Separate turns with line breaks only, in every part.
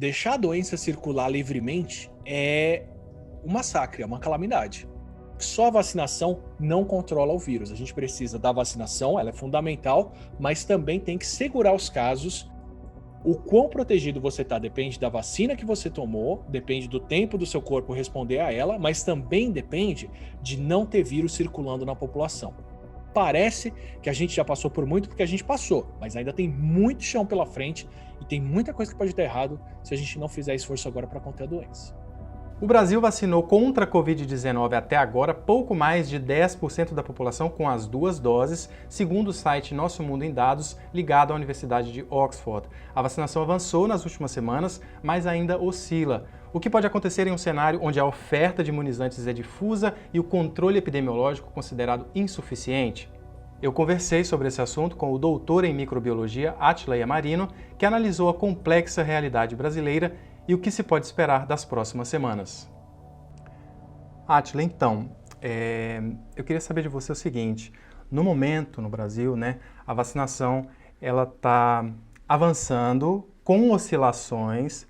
deixar a doença circular livremente é um massacre, é uma calamidade. Só a vacinação não controla o vírus. A gente precisa da vacinação, ela é fundamental, mas também tem que segurar os casos. O quão protegido você está depende da vacina que você tomou, depende do tempo do seu corpo responder a ela, mas também depende de não ter vírus circulando na população. Parece que a gente já passou por muito porque a gente passou, mas ainda tem muito chão pela frente e tem muita coisa que pode dar errado se a gente não fizer esforço agora para conter a doença.
O Brasil vacinou contra a Covid-19 até agora pouco mais de 10% da população com as 2 doses, segundo o site Nosso Mundo em Dados, ligado à Universidade de Oxford. A vacinação avançou nas últimas semanas, mas ainda oscila. O que pode acontecer em um cenário onde a oferta de imunizantes é difusa e o controle epidemiológico considerado insuficiente? Eu conversei sobre esse assunto com o doutor em microbiologia Átila Yamarino, que analisou a complexa realidade brasileira e o que se pode esperar das próximas semanas. Átila, então, eu queria saber de você o seguinte: no momento, no Brasil, a vacinação ela está avançando com oscilações,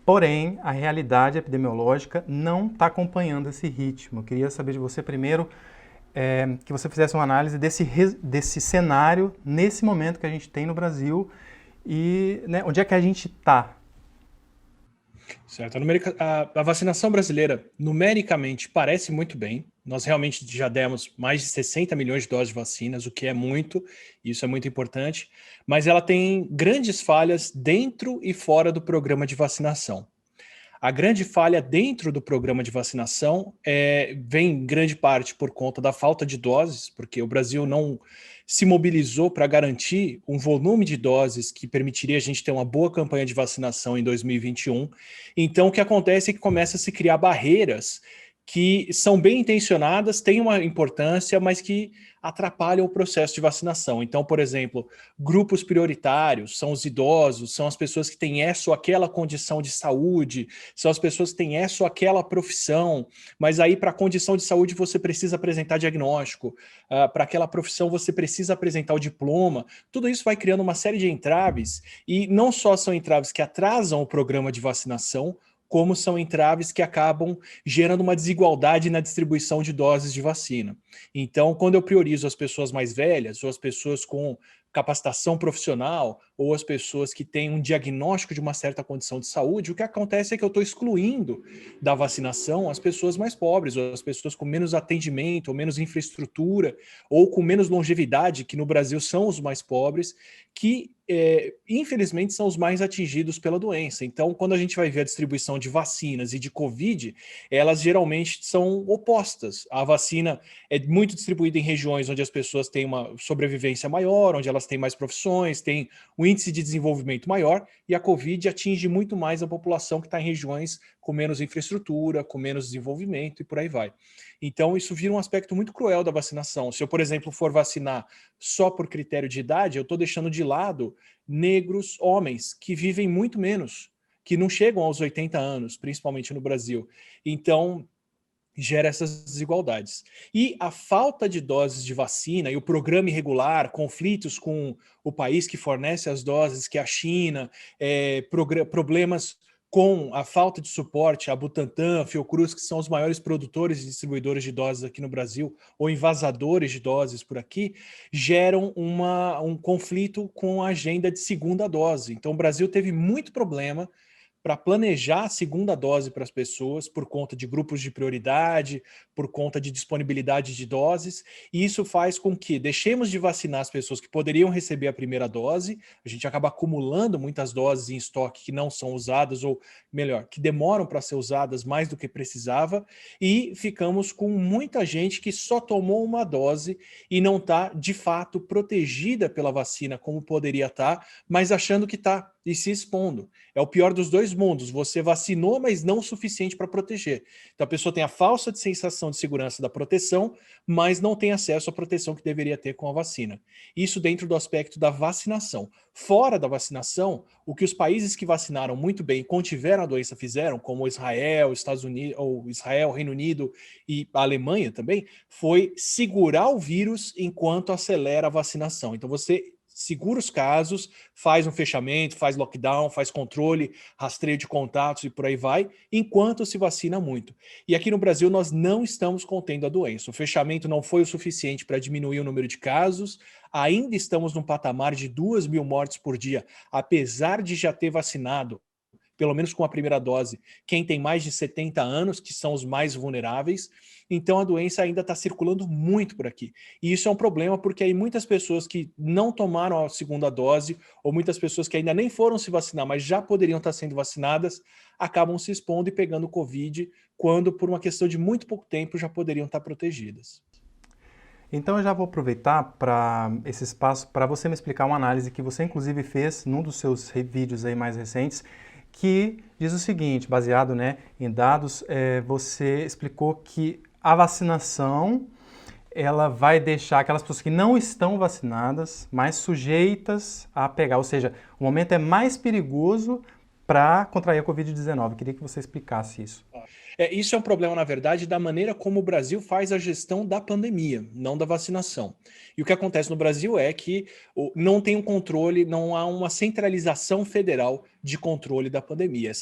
porém a realidade epidemiológica não está acompanhando esse ritmo. Eu queria saber de você primeiro que você fizesse uma análise desse cenário nesse momento que a gente tem no Brasil e onde é que a gente está.
Certo. A vacinação brasileira, numericamente, parece muito bem. Nós realmente já demos mais de 60 milhões de doses de vacinas, o que é muito, isso é muito importante, mas ela tem grandes falhas dentro e fora do programa de vacinação. A grande falha dentro do programa de vacinação vem em grande parte por conta da falta de doses, porque o Brasil não se mobilizou para garantir um volume de doses que permitiria a gente ter uma boa campanha de vacinação em 2021. Então, o que acontece é que começa a se criar barreiras que são bem intencionadas, têm uma importância, mas que atrapalham o processo de vacinação. Então, por exemplo, grupos prioritários são os idosos, são as pessoas que têm essa ou aquela condição de saúde, são as pessoas que têm essa ou aquela profissão, mas aí para a condição de saúde você precisa apresentar diagnóstico, para aquela profissão você precisa apresentar o diploma. Tudo isso vai criando uma série de entraves, e não só são entraves que atrasam o programa de vacinação, como são entraves que acabam gerando uma desigualdade na distribuição de doses de vacina. Então, quando eu priorizo as pessoas mais velhas, ou as pessoas com capacitação profissional, ou as pessoas que têm um diagnóstico de uma certa condição de saúde, o que acontece é que eu estou excluindo da vacinação as pessoas mais pobres, ou as pessoas com menos atendimento, ou menos infraestrutura, ou com menos longevidade, que no Brasil são os mais pobres, que infelizmente são os mais atingidos pela doença. Então, quando a gente vai ver a distribuição de vacinas e de Covid, elas geralmente são opostas. A vacina é muito distribuída em regiões onde as pessoas têm uma sobrevivência maior, onde elas têm mais profissões, têm um índice de desenvolvimento maior, e a Covid atinge muito mais a população que está em regiões com menos infraestrutura, com menos desenvolvimento e por aí vai. Então, isso vira um aspecto muito cruel da vacinação. Se eu, por exemplo, for vacinar só por critério de idade, eu estou deixando de lado negros, homens, que vivem muito menos, que não chegam aos 80 anos, principalmente no Brasil. Então, gera essas desigualdades. E a falta de doses de vacina e o programa irregular, conflitos com o país que fornece as doses, que é a China, problemas com a falta de suporte a Butantan, Fiocruz, que são os maiores produtores e distribuidores de doses aqui no Brasil, ou envasadores de doses por aqui, geram um conflito com a agenda de segunda dose. Então o Brasil teve muito problema para planejar a segunda dose para as pessoas por conta de grupos de prioridade, por conta de disponibilidade de doses, e isso faz com que deixemos de vacinar as pessoas que poderiam receber a primeira dose, a gente acaba acumulando muitas doses em estoque que não são usadas, ou melhor, que demoram para ser usadas mais do que precisava, e ficamos com muita gente que só tomou uma dose e não está, de fato, protegida pela vacina como poderia estar, mas achando que está, e se expondo. É o pior dos dois mundos. Você vacinou, mas não o suficiente para proteger. Então a pessoa tem a falsa sensação de segurança da proteção, mas não tem acesso à proteção que deveria ter com a vacina. Isso dentro do aspecto da vacinação. Fora da vacinação, o que os países que vacinaram muito bem e contiveram a doença fizeram, como Israel, Estados Unidos, ou Israel, Reino Unido e a Alemanha também, foi segurar o vírus enquanto acelera a vacinação. Então você segura os casos, faz um fechamento, faz lockdown, faz controle, rastreio de contatos e por aí vai, enquanto se vacina muito. E aqui no Brasil nós não estamos contendo a doença. O fechamento não foi o suficiente para diminuir o número de casos, ainda estamos num patamar de 2.000 mortes por dia, apesar de já ter vacinado pelo menos com a primeira dose, quem tem mais de 70 anos, que são os mais vulneráveis. Então a doença ainda está circulando muito por aqui. E isso é um problema porque aí muitas pessoas que não tomaram a segunda dose, ou muitas pessoas que ainda nem foram se vacinar, mas já poderiam estar sendo vacinadas, acabam se expondo e pegando Covid, quando por uma questão de muito pouco tempo já poderiam estar protegidas.
Então eu já vou aproveitar para esse espaço para você me explicar uma análise que você inclusive fez num dos seus vídeos aí mais recentes, que diz o seguinte, baseado, né, em dados, você explicou que a vacinação ela vai deixar aquelas pessoas que não estão vacinadas mais sujeitas a pegar, ou seja, o momento é mais perigoso para contrair a Covid-19. Queria que você explicasse isso.
Isso é um problema, na verdade, da maneira como o Brasil faz a gestão da pandemia, não da vacinação. E o que acontece no Brasil é que não tem um controle, não há uma centralização federal de controle da pandemia.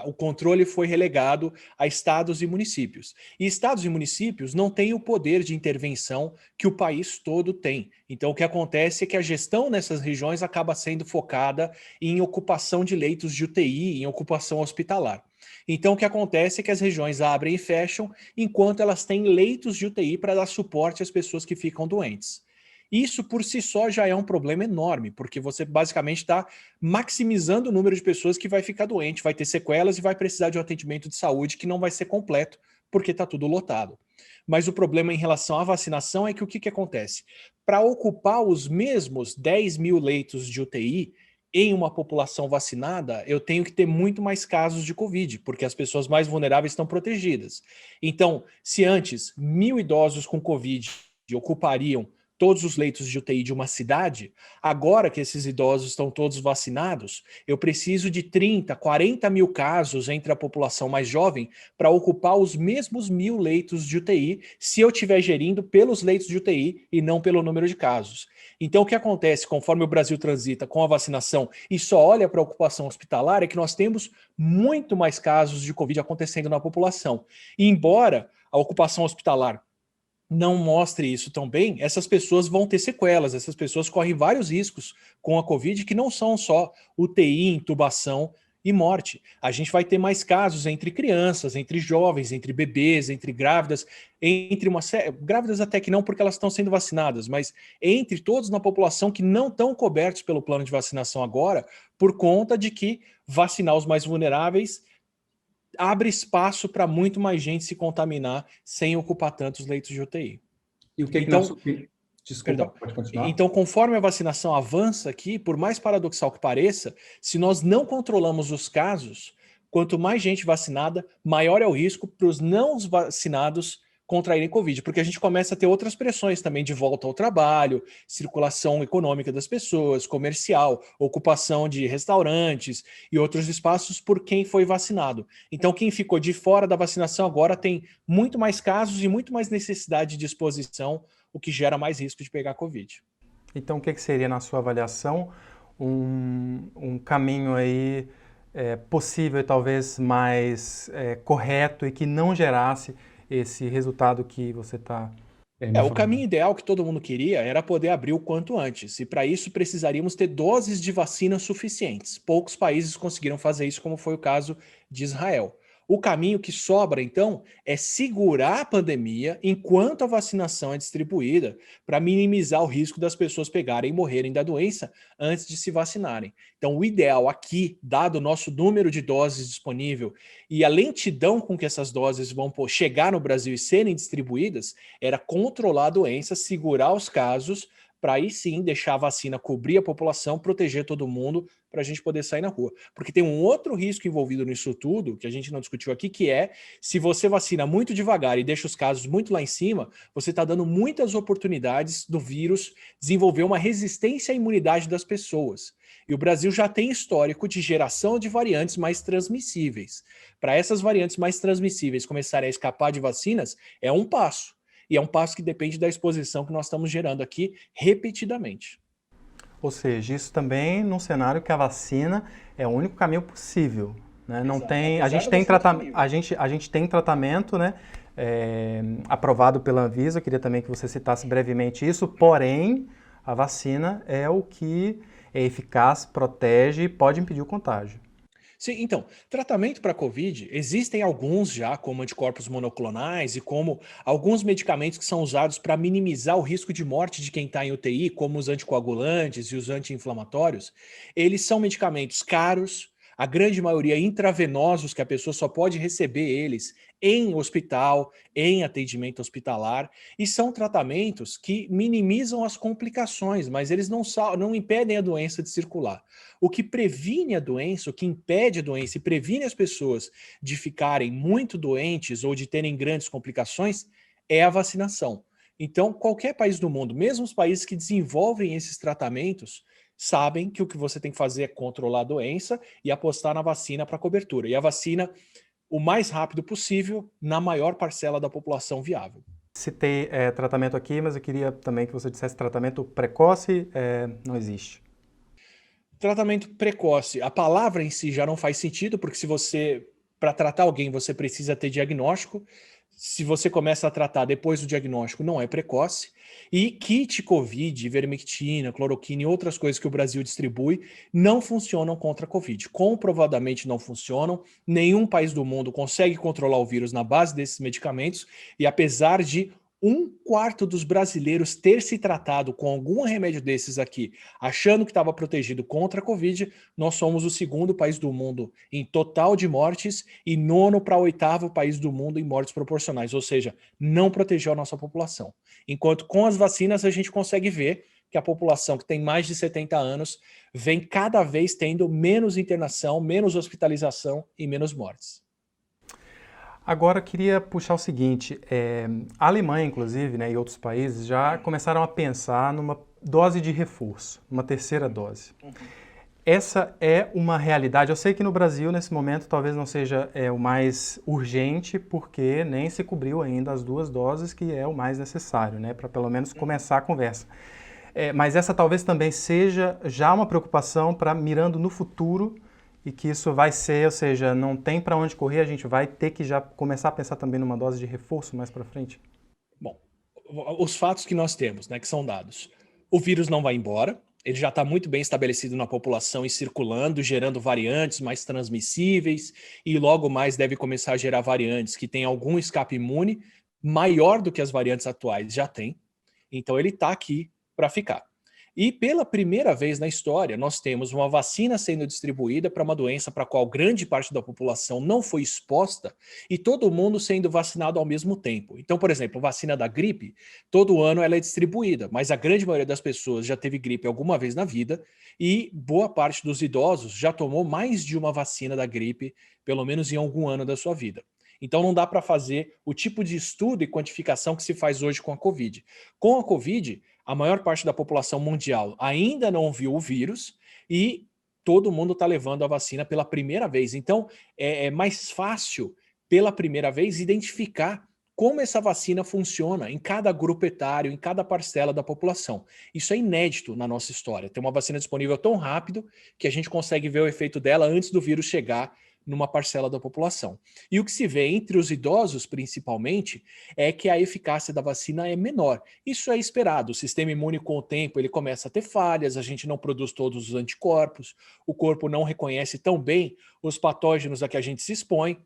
O controle foi relegado a estados e municípios. E estados e municípios não têm o poder de intervenção que o país todo tem. Então, o que acontece é que a gestão nessas regiões acaba sendo focada em ocupação de leitos de UTI, em ocupação hospitalar. Então, o que acontece é que as regiões abrem e fecham enquanto elas têm leitos de UTI para dar suporte às pessoas que ficam doentes. Isso por si só já é um problema enorme, porque você basicamente está maximizando o número de pessoas que vai ficar doente, vai ter sequelas e vai precisar de um atendimento de saúde que não vai ser completo, porque está tudo lotado. Mas o problema em relação à vacinação é que o que acontece? Para ocupar os mesmos 10.000 leitos de UTI, em uma população vacinada, eu tenho que ter muito mais casos de Covid, porque as pessoas mais vulneráveis estão protegidas. Então, se antes 1.000 idosos com Covid ocupariam todos os leitos de UTI de uma cidade, agora que esses idosos estão todos vacinados, eu preciso de 30, 40 mil casos entre a população mais jovem para ocupar os mesmos 1.000 leitos de UTI, se eu estiver gerindo pelos leitos de UTI e não pelo número de casos. Então, o que acontece conforme o Brasil transita com a vacinação e só olha para a ocupação hospitalar é que nós temos muito mais casos de Covid acontecendo na população. E embora a ocupação hospitalar não mostre isso tão bem, essas pessoas vão ter sequelas, essas pessoas correm vários riscos com a Covid, que não são só UTI, intubação e morte. A gente vai ter mais casos entre crianças, entre jovens, entre bebês, entre grávidas, grávidas até que não, porque elas estão sendo vacinadas, mas entre todos na população que não estão cobertos pelo plano de vacinação agora, por conta de que vacinar os mais vulneráveis abre espaço para muito mais gente se contaminar sem ocupar tantos leitos de UTI.
E o que então, desculpa, pode continuar.
Então, conforme a vacinação avança aqui, por mais paradoxal que pareça, se nós não controlamos os casos, quanto mais gente vacinada, maior é o risco para os não vacinados contraírem Covid, porque a gente começa a ter outras pressões também de volta ao trabalho, circulação econômica das pessoas, comercial, ocupação de restaurantes e outros espaços por quem foi vacinado. Então, quem ficou de fora da vacinação agora tem muito mais casos e muito mais necessidade de exposição, o que gera mais risco de pegar Covid.
Então, o que seria, na sua avaliação, um caminho aí possível e talvez mais correto e que não gerasse esse resultado que você está...
O caminho ideal que todo mundo queria era poder abrir o quanto antes, e para isso precisaríamos ter doses de vacina suficientes. Poucos países conseguiram fazer isso, como foi o caso de Israel. O caminho que sobra, então, é segurar a pandemia enquanto a vacinação é distribuída para minimizar o risco das pessoas pegarem e morrerem da doença antes de se vacinarem. Então, o ideal aqui, dado o nosso número de doses disponível e a lentidão com que essas doses vão chegar no Brasil e serem distribuídas, era controlar a doença, segurar os casos, para aí sim deixar a vacina cobrir a população, proteger todo mundo, para a gente poder sair na rua. Porque tem um outro risco envolvido nisso tudo, que a gente não discutiu aqui, que é, se você vacina muito devagar e deixa os casos muito lá em cima, você está dando muitas oportunidades do vírus desenvolver uma resistência à imunidade das pessoas. E o Brasil já tem histórico de geração de variantes mais transmissíveis. Para essas variantes mais transmissíveis começarem a escapar de vacinas, é um passo. E é um passo que depende da exposição que nós estamos gerando aqui repetidamente.
Ou seja, isso também num cenário que a vacina é o único caminho possível, né? Não
Exato.
tem,
Apesar da vacina disponível.
a gente tem tratamento, né, aprovado pela Anvisa. Eu queria também que você citasse brevemente isso, porém, a vacina é o que é eficaz, protege e pode impedir o contágio.
Sim, então, tratamento para COVID, existem alguns já, como anticorpos monoclonais e como alguns medicamentos que são usados para minimizar o risco de morte de quem está em UTI, como os anticoagulantes e os anti-inflamatórios. Eles são medicamentos caros, a grande maioria intravenosos, que a pessoa só pode receber eles em hospital, em atendimento hospitalar, e são tratamentos que minimizam as complicações, mas eles não impedem a doença de circular. O que previne a doença, o que impede a doença e previne as pessoas de ficarem muito doentes ou de terem grandes complicações é a vacinação. Então, qualquer país do mundo, mesmo os países que desenvolvem esses tratamentos, sabem que o que você tem que fazer é controlar a doença e apostar na vacina para cobertura. E a vacina o mais rápido possível na maior parcela da população viável.
Citei tratamento aqui, mas eu queria também que você dissesse tratamento precoce, não existe.
Tratamento precoce. A palavra em si já não faz sentido, porque se você, para tratar alguém, você precisa ter diagnóstico. Se você começa a tratar depois do diagnóstico, não é precoce. E kit COVID, ivermectina, cloroquina e outras coisas que o Brasil distribui não funcionam contra a COVID. Comprovadamente não funcionam. Nenhum país do mundo consegue controlar o vírus na base desses medicamentos. E apesar de um quarto dos brasileiros ter se tratado com algum remédio desses aqui, achando que estava protegido contra a Covid, nós somos o segundo país do mundo em total de mortes e nono para oitavo país do mundo em mortes proporcionais, ou seja, não protegeu a nossa população. Enquanto com as vacinas a gente consegue ver que a população que tem mais de 70 anos vem cada vez tendo menos internação, menos hospitalização e menos mortes.
Agora, eu queria puxar o seguinte, a Alemanha, inclusive, né, e outros países já começaram a pensar numa dose de reforço, uma terceira dose. Essa é uma realidade. Eu sei que no Brasil, nesse momento, talvez não seja o mais urgente, porque nem se cobriu ainda as 2 doses, que é o mais necessário, né, para pelo menos começar a conversa. Mas essa talvez também seja já uma preocupação para mirando no futuro, e que isso vai ser, ou seja, não tem para onde correr, a gente vai ter que já começar a pensar também numa dose de reforço mais para frente?
Bom, os fatos que nós temos, né, que são dados. O vírus não vai embora, ele já está muito bem estabelecido na população e circulando, gerando variantes mais transmissíveis, e logo mais deve começar a gerar variantes que têm algum escape imune maior do que as variantes atuais já têm. Então ele está aqui para ficar. E pela primeira vez na história, nós temos uma vacina sendo distribuída para uma doença para a qual grande parte da população não foi exposta e todo mundo sendo vacinado ao mesmo tempo. Então, por exemplo, vacina da gripe, todo ano ela é distribuída, mas a grande maioria das pessoas já teve gripe alguma vez na vida e boa parte dos idosos já tomou mais de uma vacina da gripe, pelo menos em algum ano da sua vida. Então não dá para fazer o tipo de estudo e quantificação que se faz hoje com a Covid. Com a Covid, a maior parte da população mundial ainda não viu o vírus e todo mundo está levando a vacina pela primeira vez. Então, é mais fácil, pela primeira vez, identificar como essa vacina funciona em cada grupo etário, em cada parcela da população. Isso é inédito na nossa história. Ter uma vacina disponível tão rápido que a gente consegue ver o efeito dela antes do vírus chegar numa parcela da população. E o que se vê entre os idosos, principalmente, é que a eficácia da vacina é menor. Isso é esperado. O sistema imune, com o tempo, ele começa a ter falhas, a gente não produz todos os anticorpos, o corpo não reconhece tão bem os patógenos a que a gente se expõe.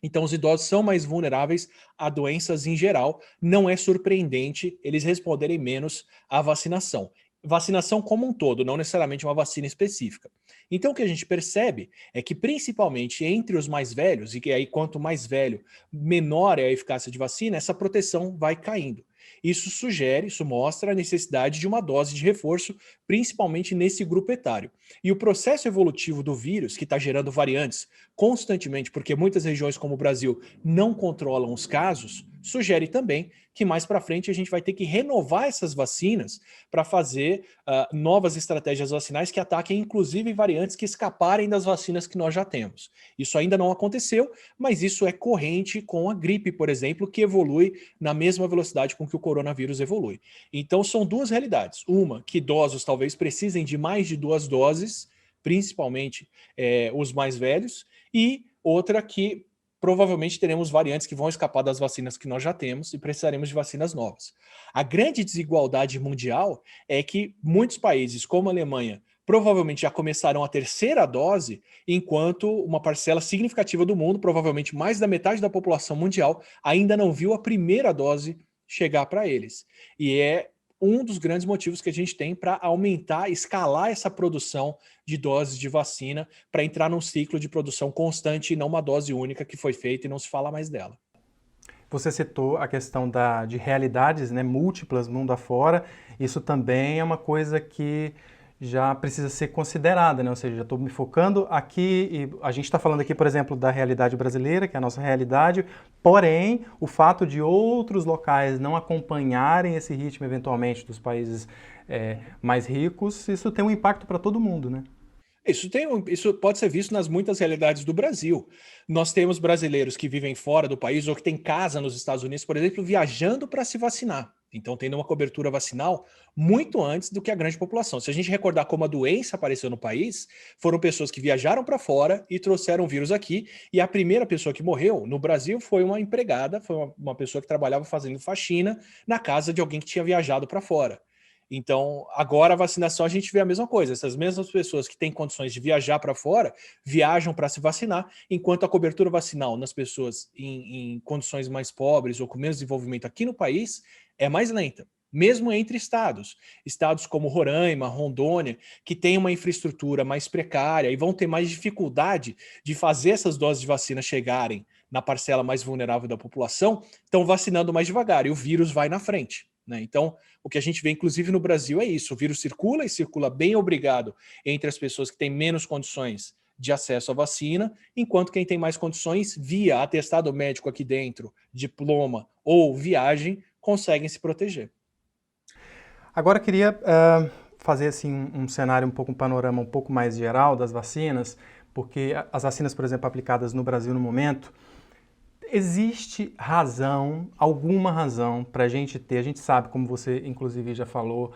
Então, os idosos são mais vulneráveis a doenças em geral. Não é surpreendente eles responderem menos à vacinação. Vacinação como um todo, não necessariamente uma vacina específica. Então, o que a gente percebe é que, principalmente entre os mais velhos, e que aí quanto mais velho, menor é a eficácia de vacina, essa proteção vai caindo. Isso mostra a necessidade de uma dose de reforço, principalmente nesse grupo etário. E o processo evolutivo do vírus, que está gerando variantes constantemente, porque muitas regiões como o Brasil não controlam os casos, sugere também que mais para frente a gente vai ter que renovar essas vacinas para fazer novas estratégias vacinais que ataquem inclusive variantes que escaparem das vacinas que nós já temos. Isso ainda não aconteceu, mas isso é corrente com a gripe, por exemplo, que evolui na mesma velocidade com que o coronavírus evolui. Então são duas realidades. Uma, que idosos talvez precisem de mais de 2 doses, principalmente os mais velhos, e outra que provavelmente teremos variantes que vão escapar das vacinas que nós já temos e precisaremos de vacinas novas. A grande desigualdade mundial é que muitos países, como a Alemanha, provavelmente já começaram a terceira dose, enquanto uma parcela significativa do mundo, provavelmente mais da metade da população mundial, ainda não viu a primeira dose chegar para eles. E é um dos grandes motivos que a gente tem para aumentar, escalar essa produção de doses de vacina para entrar num ciclo de produção constante e não uma dose única que foi feita e não se fala mais dela.
Você citou a questão de realidades, né, múltiplas mundo afora. Isso também é uma coisa que já precisa ser considerada, né? Ou seja, já estou me focando aqui, e a gente está falando aqui, por exemplo, da realidade brasileira, que é a nossa realidade, porém, o fato de outros locais não acompanharem esse ritmo, eventualmente, dos países mais ricos, isso tem um impacto para todo mundo, né?
Isso pode ser visto nas muitas realidades do Brasil. Nós temos brasileiros que vivem fora do país ou que têm casa nos Estados Unidos, por exemplo, viajando para se vacinar. Então, tendo uma cobertura vacinal muito antes do que a grande população. Se a gente recordar como a doença apareceu no país, foram pessoas que viajaram para fora e trouxeram o vírus aqui. E a primeira pessoa que morreu no Brasil foi uma empregada, foi uma pessoa que trabalhava fazendo faxina na casa de alguém que tinha viajado para fora. Então, agora a vacinação a gente vê a mesma coisa. Essas mesmas pessoas que têm condições de viajar para fora, viajam para se vacinar, enquanto a cobertura vacinal nas pessoas em condições mais pobres ou com menos desenvolvimento aqui no país é mais lenta. Mesmo entre estados. Estados como Roraima, Rondônia, que têm uma infraestrutura mais precária e vão ter mais dificuldade de fazer essas doses de vacina chegarem na parcela mais vulnerável da população, estão vacinando mais devagar e o vírus vai na frente. Né? Então, o que a gente vê, inclusive no Brasil, é isso. O vírus circula e circula bem obrigado entre as pessoas que têm menos condições de acesso à vacina, enquanto quem tem mais condições, via atestado médico aqui dentro, diploma ou viagem, conseguem se proteger.
Agora eu queria fazer assim, um cenário, um panorama um pouco mais geral das vacinas, porque as vacinas, por exemplo, aplicadas no Brasil no momento, existe alguma razão para a gente sabe, como você inclusive já falou,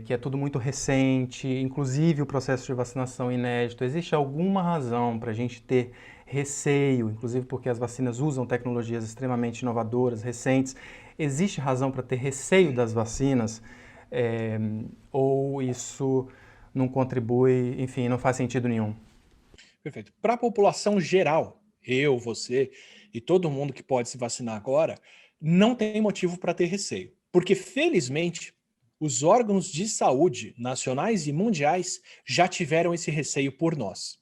que é tudo muito recente, inclusive o processo de vacinação inédito. Existe alguma razão para a gente ter receio, inclusive porque as vacinas usam tecnologias extremamente inovadoras, recentes. Existe razão para ter receio das vacinas? Ou isso não contribui, enfim, não faz sentido nenhum?
Perfeito. Para a população geral, eu, você e todo mundo que pode se vacinar agora, não tem motivo para ter receio. Porque, felizmente, os órgãos de saúde nacionais e mundiais já tiveram esse receio por nós.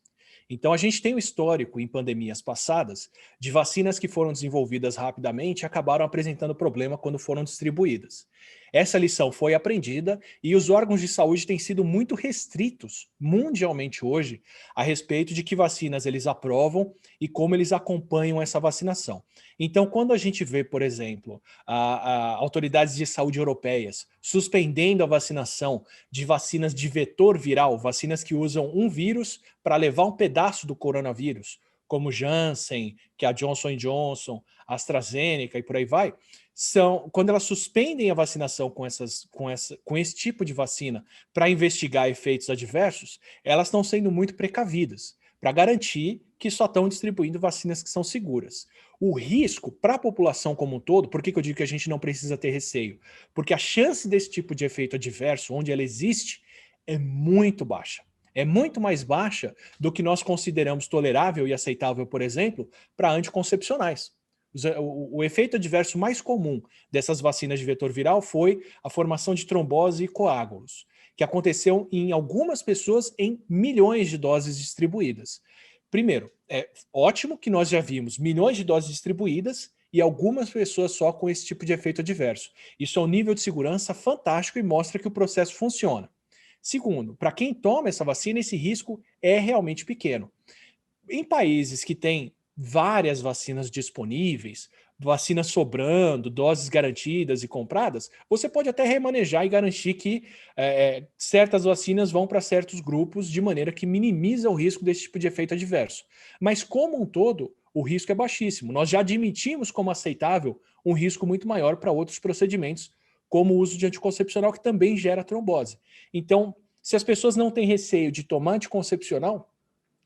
Então, a gente tem um histórico em pandemias passadas de vacinas que foram desenvolvidas rapidamente e acabaram apresentando problema quando foram distribuídas. Essa lição foi aprendida e os órgãos de saúde têm sido muito restritos mundialmente hoje a respeito de que vacinas eles aprovam e como eles acompanham essa vacinação. Então, quando a gente vê, por exemplo, autoridades de saúde europeias suspendendo a vacinação de vacinas de vetor viral, vacinas que usam um vírus para levar um pedaço do coronavírus, como Janssen, que é a Johnson & Johnson, AstraZeneca e por aí vai, quando elas suspendem a vacinação com esse tipo de vacina para investigar efeitos adversos, elas estão sendo muito precavidas para garantir que só estão distribuindo vacinas que são seguras. O risco para a população como um todo, por que eu digo que a gente não precisa ter receio? Porque a chance desse tipo de efeito adverso, onde ela existe, é muito baixa. É muito mais baixa do que nós consideramos tolerável e aceitável, por exemplo, para anticoncepcionais. O efeito adverso mais comum dessas vacinas de vetor viral foi a formação de trombose e coágulos, que aconteceu em algumas pessoas em milhões de doses distribuídas. Primeiro, é ótimo que nós já vimos milhões de doses distribuídas e algumas pessoas só com esse tipo de efeito adverso. Isso é um nível de segurança fantástico e mostra que o processo funciona. Segundo, para quem toma essa vacina, esse risco é realmente pequeno. Em países que têm várias vacinas disponíveis, vacina sobrando, doses garantidas e compradas, você pode até remanejar e garantir que certas vacinas vão para certos grupos de maneira que minimiza o risco desse tipo de efeito adverso. Mas, como um todo, o risco é baixíssimo. Nós já admitimos como aceitável um risco muito maior para outros procedimentos, como o uso de anticoncepcional, que também gera trombose. Então, se as pessoas não têm receio de tomar anticoncepcional,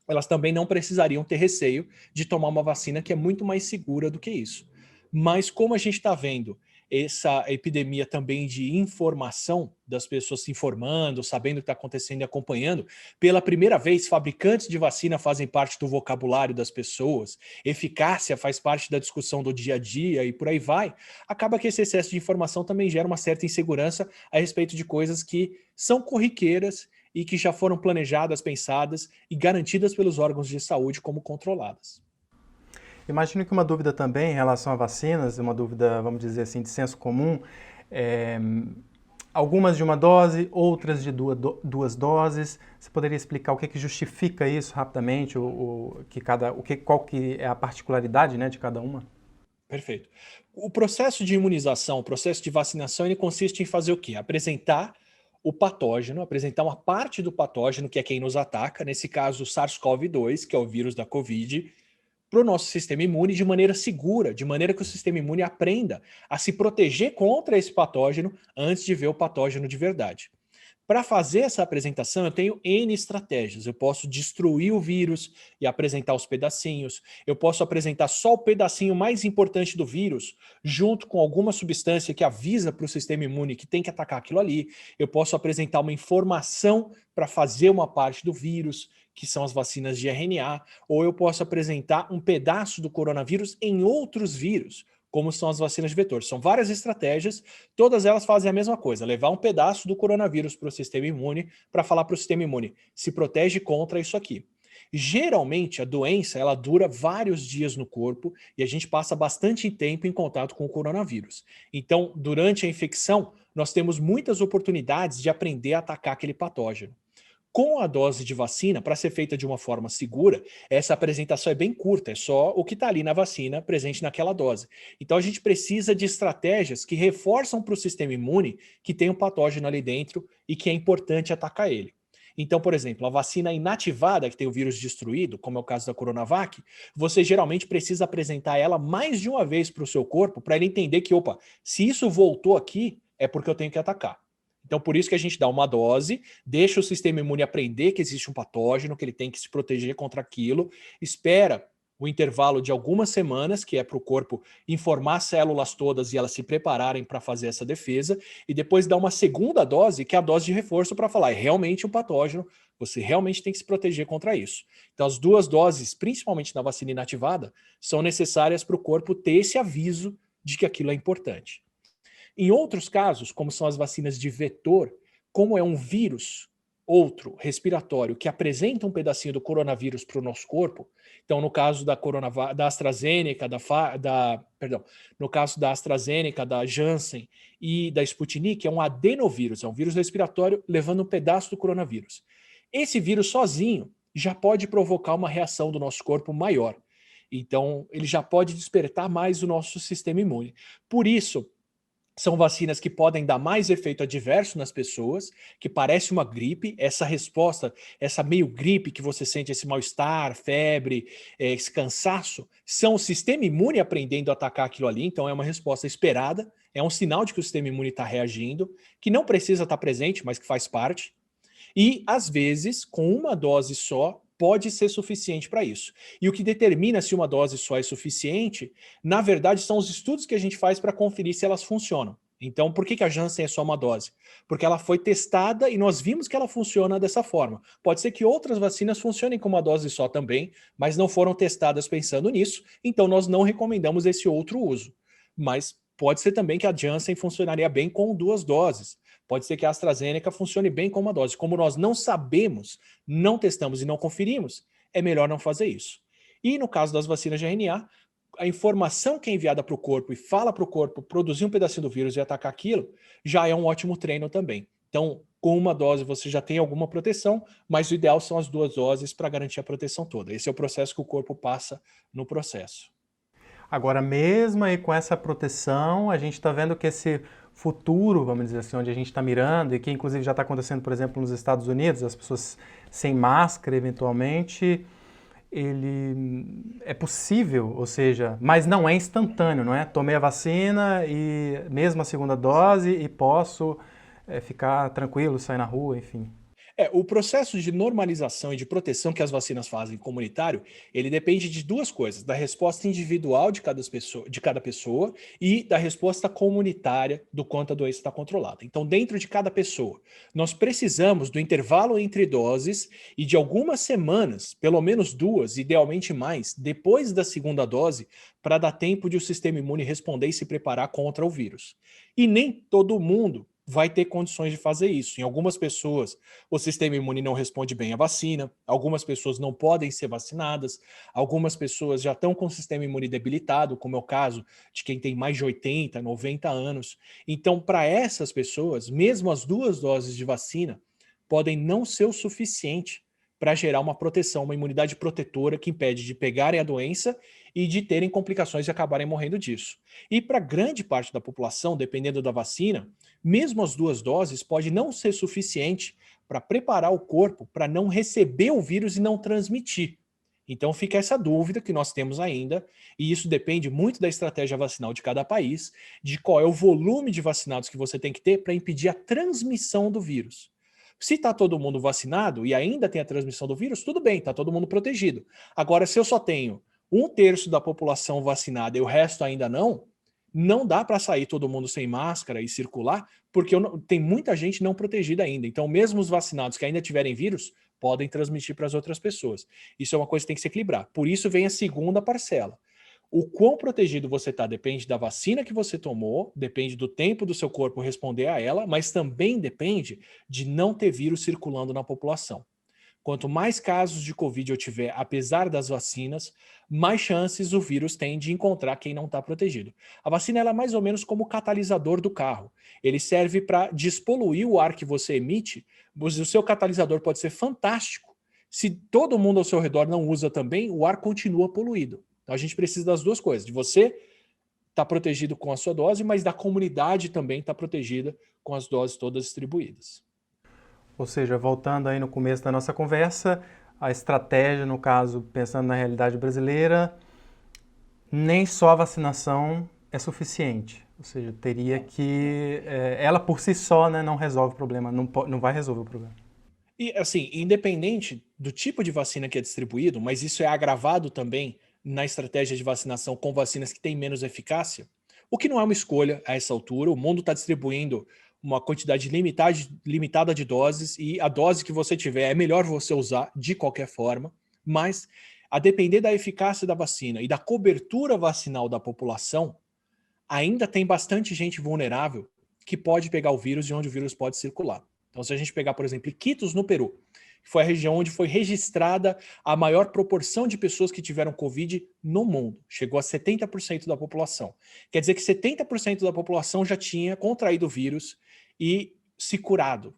elas também não precisariam ter receio de tomar uma vacina que é muito mais segura do que isso. Mas como a gente está vendo essa epidemia também de informação, das pessoas se informando, sabendo o que está acontecendo e acompanhando, pela primeira vez, fabricantes de vacina fazem parte do vocabulário das pessoas, eficácia faz parte da discussão do dia a dia e por aí vai, acaba que esse excesso de informação também gera uma certa insegurança a respeito de coisas que são corriqueiras e que já foram planejadas, pensadas e garantidas pelos órgãos de saúde como controladas.
Imagino que uma dúvida também em relação a vacinas, uma dúvida, vamos dizer assim, de senso comum, algumas de uma dose, outras de duas doses. Você poderia explicar o que justifica isso rapidamente, qual que é a particularidade, né, de cada uma?
Perfeito. O processo de imunização, o processo de vacinação, ele consiste em fazer o quê? Apresentar o patógeno, apresentar uma parte do patógeno, que é quem nos ataca, nesse caso o SARS-CoV-2, que é o vírus da Covid, para o nosso sistema imune de maneira segura, de maneira que o sistema imune aprenda a se proteger contra esse patógeno antes de ver o patógeno de verdade. Para fazer essa apresentação, eu tenho N estratégias. Eu posso destruir o vírus e apresentar os pedacinhos. Eu posso apresentar só o pedacinho mais importante do vírus, junto com alguma substância que avisa para o sistema imune que tem que atacar aquilo ali. Eu posso apresentar uma informação para fazer uma parte do vírus, que são as vacinas de RNA, ou eu posso apresentar um pedaço do coronavírus em outros vírus, como são as vacinas de vetor. São várias estratégias, todas elas fazem a mesma coisa, levar um pedaço do coronavírus para o sistema imune, para falar para o sistema imune, se protege contra isso aqui. Geralmente, a doença ela dura vários dias no corpo e a gente passa bastante tempo em contato com o coronavírus. Então, durante a infecção, nós temos muitas oportunidades de aprender a atacar aquele patógeno. Com a dose de vacina, para ser feita de uma forma segura, essa apresentação é bem curta, é só o que está ali na vacina presente naquela dose. Então a gente precisa de estratégias que reforçam para o sistema imune que tem um patógeno ali dentro e que é importante atacar ele. Então, por exemplo, a vacina inativada, que tem o vírus destruído, como é o caso da Coronavac, você geralmente precisa apresentar ela mais de uma vez para o seu corpo para ele entender que, opa, se isso voltou aqui, é porque eu tenho que atacar. Então, por isso que a gente dá uma dose, deixa o sistema imune aprender que existe um patógeno, que ele tem que se proteger contra aquilo, espera o intervalo de algumas semanas, que é para o corpo informar as células todas e elas se prepararem para fazer essa defesa, e depois dá uma segunda dose, que é a dose de reforço para falar, é realmente um patógeno, você realmente tem que se proteger contra isso. Então, as duas doses, principalmente na vacina inativada, são necessárias para o corpo ter esse aviso de que aquilo é importante. Em outros casos, como são as vacinas de vetor, como é um vírus, outro, respiratório, que apresenta um pedacinho do coronavírus para o nosso corpo, então no caso da AstraZeneca, no caso da AstraZeneca, da Janssen e da Sputnik, é um adenovírus, é um vírus respiratório levando um pedaço do coronavírus. Esse vírus sozinho já pode provocar uma reação do nosso corpo maior. Então, ele já pode despertar mais o nosso sistema imune. Por isso, são vacinas que podem dar mais efeito adverso nas pessoas, que parece uma gripe, essa resposta, essa meio gripe que você sente, esse mal-estar, febre, esse cansaço, são o sistema imune aprendendo a atacar aquilo ali, então é uma resposta esperada, é um sinal de que o sistema imune está reagindo, que não precisa estar presente, mas que faz parte, e às vezes, com uma dose só, pode ser suficiente para isso. E o que determina se uma dose só é suficiente, na verdade, são os estudos que a gente faz para conferir se elas funcionam. Então, por que a Janssen é só uma dose? Porque ela foi testada e nós vimos que ela funciona dessa forma. Pode ser que outras vacinas funcionem com uma dose só também, mas não foram testadas pensando nisso, então nós não recomendamos esse outro uso. Mas pode ser também que a Janssen funcionaria bem com duas doses. Pode ser que a AstraZeneca funcione bem com uma dose. Como nós não sabemos, não testamos e não conferimos, é melhor não fazer isso. E no caso das vacinas de RNA, a informação que é enviada para o corpo e fala para o corpo produzir um pedacinho do vírus e atacar aquilo, já é um ótimo treino também. Então, com uma dose você já tem alguma proteção, mas o ideal são as duas doses para garantir a proteção toda. Esse é o processo que o corpo passa no processo.
Agora, mesmo aí com essa proteção, a gente está vendo que esse futuro, vamos dizer assim, onde a gente está mirando, e que inclusive já está acontecendo, por exemplo, nos Estados Unidos, as pessoas sem máscara, eventualmente, ele é possível, ou seja, mas não é instantâneo, não é? Tomei a vacina e mesmo a segunda dose e posso ficar tranquilo, sair na rua, enfim.
O processo de normalização e de proteção que as vacinas fazem comunitário, ele depende de duas coisas, da resposta individual de cada pessoa e da resposta comunitária do quanto a doença está controlada. Então, dentro de cada pessoa, nós precisamos do intervalo entre doses e de algumas semanas, pelo menos 2, idealmente mais, depois da segunda dose, para dar tempo de o sistema imune responder e se preparar contra o vírus. E nem todo mundo vai ter condições de fazer isso. Em algumas pessoas, o sistema imune não responde bem à vacina, algumas pessoas não podem ser vacinadas, algumas pessoas já estão com o sistema imune debilitado, como é o caso de quem tem mais de 80, 90 anos. Então, para essas pessoas, mesmo as 2 doses de vacina podem não ser o suficiente para gerar uma proteção, uma imunidade protetora que impede de pegarem a doença e de terem complicações e acabarem morrendo disso. E para grande parte da população, dependendo da vacina, mesmo as 2 doses pode não ser suficiente para preparar o corpo para não receber o vírus e não transmitir. Então fica essa dúvida que nós temos ainda, e isso depende muito da estratégia vacinal de cada país, de qual é o volume de vacinados que você tem que ter para impedir a transmissão do vírus. Se está todo mundo vacinado e ainda tem a transmissão do vírus, tudo bem, está todo mundo protegido. Agora, se eu só tenho 1/3 da população vacinada e o resto ainda não dá para sair todo mundo sem máscara e circular, porque tem muita gente não protegida ainda. Então, mesmo os vacinados que ainda tiverem vírus, podem transmitir para as outras pessoas. Isso é uma coisa que tem que se equilibrar. Por isso vem a segunda parcela. O quão protegido você está depende da vacina que você tomou, depende do tempo do seu corpo responder a ela, mas também depende de não ter vírus circulando na população. Quanto mais casos de Covid eu tiver, apesar das vacinas, mais chances o vírus tem de encontrar quem não está protegido. A vacina ela é mais ou menos como o catalisador do carro. Ele serve para despoluir o ar que você emite, mas o seu catalisador pode ser fantástico. Se todo mundo ao seu redor não usa também, o ar continua poluído. Então a gente precisa das duas coisas, de você estar protegido com a sua dose, mas da comunidade também estar protegida com as doses todas distribuídas.
Ou seja, voltando aí no começo da nossa conversa, a estratégia, no caso, pensando na realidade brasileira, nem só a vacinação é suficiente. Ou seja, teria que... ela por si só, né, não resolve o problema, não vai resolver o problema.
E assim, independente do tipo de vacina que é distribuído, mas isso é agravado também na estratégia de vacinação com vacinas que têm menos eficácia, o que não é uma escolha a essa altura. O mundo está distribuindo uma quantidade limitada de doses e a dose que você tiver é melhor você usar de qualquer forma, mas a depender da eficácia da vacina e da cobertura vacinal da população, ainda tem bastante gente vulnerável que pode pegar o vírus e onde o vírus pode circular. Então, se a gente pegar, por exemplo, Iquitos, no Peru, que foi a região onde foi registrada a maior proporção de pessoas que tiveram Covid no mundo, chegou a 70% da população. Quer dizer que 70% da população já tinha contraído o vírus e se curado.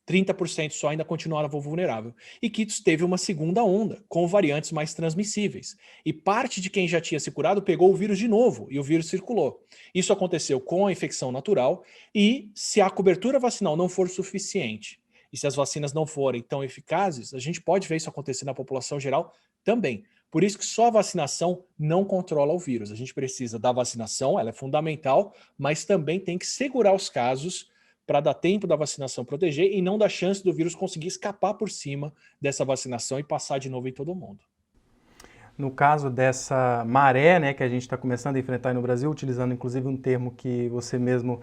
30% só ainda continuava vulnerável. E Iquitos teve uma segunda onda, com variantes mais transmissíveis. E parte de quem já tinha se curado pegou o vírus de novo, e o vírus circulou. Isso aconteceu com a infecção natural, e se a cobertura vacinal não for suficiente, e se as vacinas não forem tão eficazes, a gente pode ver isso acontecer na população geral também. Por isso que só a vacinação não controla o vírus. A gente precisa da vacinação, ela é fundamental, mas também tem que segurar os casos para dar tempo da vacinação proteger e não dar chance do vírus conseguir escapar por cima dessa vacinação e passar de novo em todo mundo.
No caso dessa maré, né, que a gente está começando a enfrentar no Brasil, utilizando inclusive um termo que você mesmo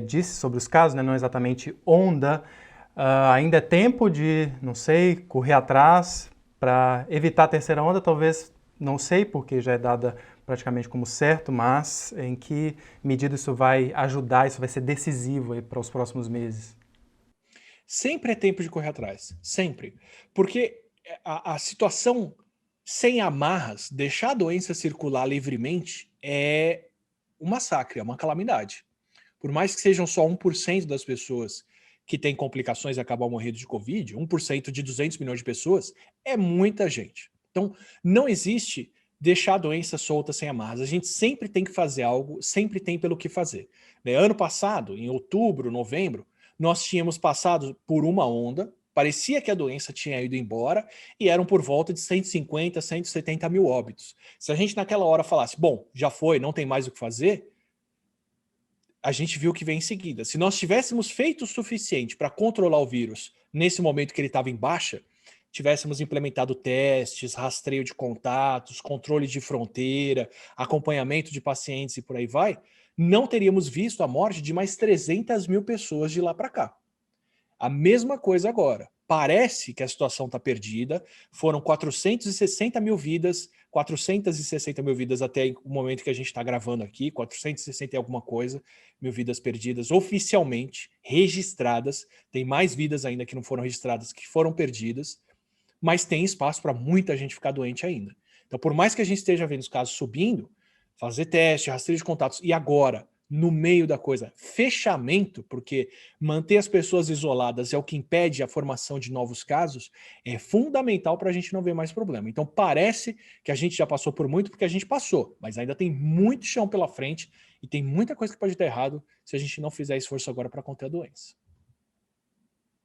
disse sobre os casos, né, não exatamente onda, ainda é tempo de, não sei, correr atrás para evitar a terceira onda, talvez, não sei, porque já é dada praticamente como certo, mas em que medida isso vai ajudar, isso vai ser decisivo para os próximos meses?
Sempre é tempo de correr atrás, sempre. Porque a situação sem amarras, deixar a doença circular livremente é um massacre, é uma calamidade. Por mais que sejam só 1% das pessoas que têm complicações e acabam morrendo de Covid, 1% de 200 milhões de pessoas é muita gente. Então, não existe deixar a doença solta sem amarras. A gente sempre tem que fazer algo, sempre tem pelo que fazer. Né? Ano passado, em outubro, novembro, nós tínhamos passado por uma onda, parecia que a doença tinha ido embora e eram por volta de 150, 170 mil óbitos. Se a gente naquela hora falasse, bom, já foi, não tem mais o que fazer, a gente viu o que vem em seguida. Se nós tivéssemos feito o suficiente para controlar o vírus nesse momento que ele estava em baixa, tivéssemos implementado testes, rastreio de contatos, controle de fronteira, acompanhamento de pacientes e por aí vai, não teríamos visto a morte de mais 300 mil pessoas de lá para cá. A mesma coisa agora. Parece que a situação está perdida. Foram 460 mil vidas, 460 mil vidas até o momento que a gente está gravando aqui, 460 e alguma coisa, mil vidas perdidas oficialmente, registradas. Tem mais vidas ainda que não foram registradas, que foram perdidas, mas tem espaço para muita gente ficar doente ainda. Então, por mais que a gente esteja vendo os casos subindo, fazer teste, rastreio de contatos, e agora, no meio da coisa, fechamento, porque manter as pessoas isoladas é o que impede a formação de novos casos, é fundamental para a gente não ver mais problema. Então parece que a gente já passou por muito, porque a gente passou, mas ainda tem muito chão pela frente e tem muita coisa que pode dar errado se a gente não fizer esforço agora para conter a doença.